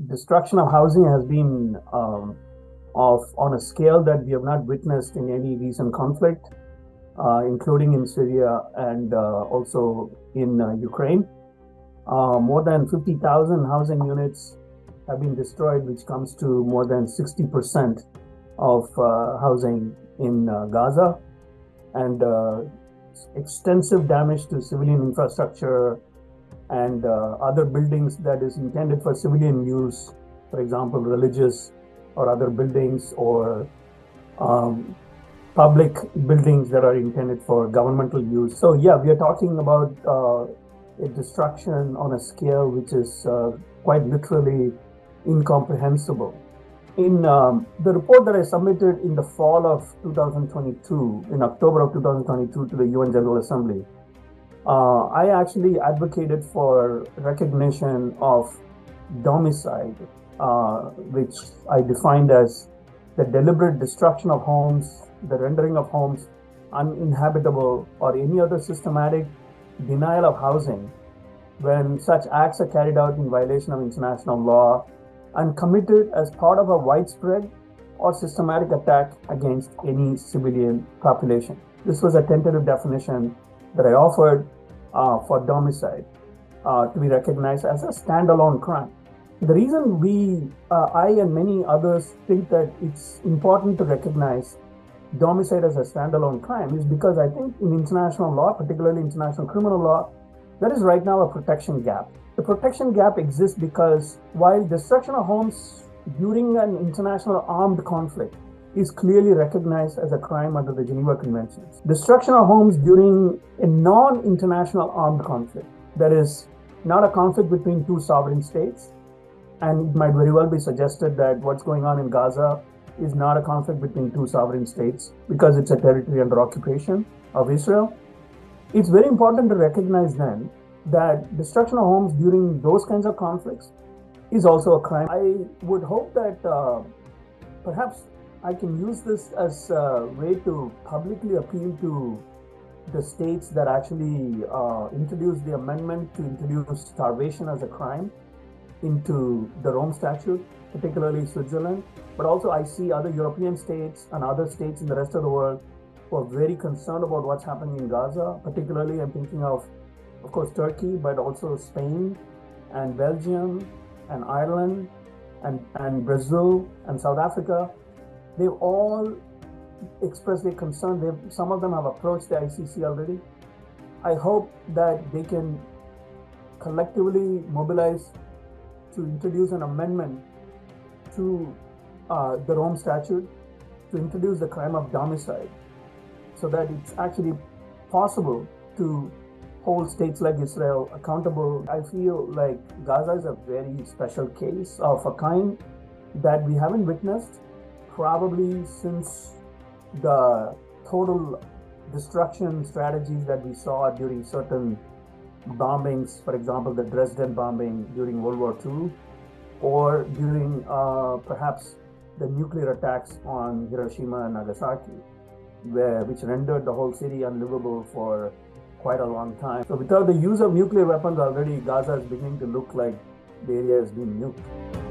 destruction of housing has been on a scale that we have not witnessed in any recent conflict, including in Syria and also in Ukraine. More than 50,000 housing units have been destroyed, which comes to more than 60% of housing in Gaza, and extensive damage to civilian infrastructure and other buildings that is intended for civilian use, for example, religious or other buildings, or public buildings that are intended for governmental use. So yeah, we are talking about a destruction on a scale which is quite literally incomprehensible. In the report that I submitted in the fall of 2022, in October of 2022 to the UN General Assembly, I actually advocated for recognition of domicide, which I defined as the deliberate destruction of homes, the rendering of homes uninhabitable, or any other systematic denial of housing when such acts are carried out in violation of international law and committed as part of a widespread or systematic attack against any civilian population. This was a tentative definition that I offered for domicide to be recognized as a standalone crime. The reason I and many others think that it's important to recognize domicide as a standalone crime is because I think in international law, particularly international criminal law, there is right now a protection gap. The protection gap exists because while destruction of homes during an international armed conflict is clearly recognized as a crime under the Geneva Conventions, destruction of homes during a non-international armed conflict, that is not a conflict between two sovereign states, and it might very well be suggested that what's going on in Gaza is not a conflict between two sovereign states because it's a territory under occupation of Israel. It's very important to recognize then that destruction of homes during those kinds of conflicts is also a crime. I would hope that perhaps I can use this as a way to publicly appeal to the states that actually introduced the amendment to introduce starvation as a crime into the Rome Statute, particularly Switzerland. But also I see other European states and other states in the rest of the world who are very concerned about what's happening in Gaza. Particularly I'm thinking of course, Turkey, but also Spain and Belgium and Ireland and Brazil and South Africa. They've all expressed their concern. Some of them have approached the ICC already. I hope that they can collectively mobilize to introduce an amendment to the Rome Statute to introduce the crime of domicide, so that it's actually possible to hold states like Israel accountable. I feel like Gaza is a very special case of a kind that we haven't witnessed probably since the total destruction strategies that we saw during certain bombings, for example, the Dresden bombing during World War II, or during perhaps the nuclear attacks on Hiroshima and Nagasaki, which rendered the whole city unlivable for quite a long time. So without the use of nuclear weapons already, Gaza is beginning to look like the area has been nuked.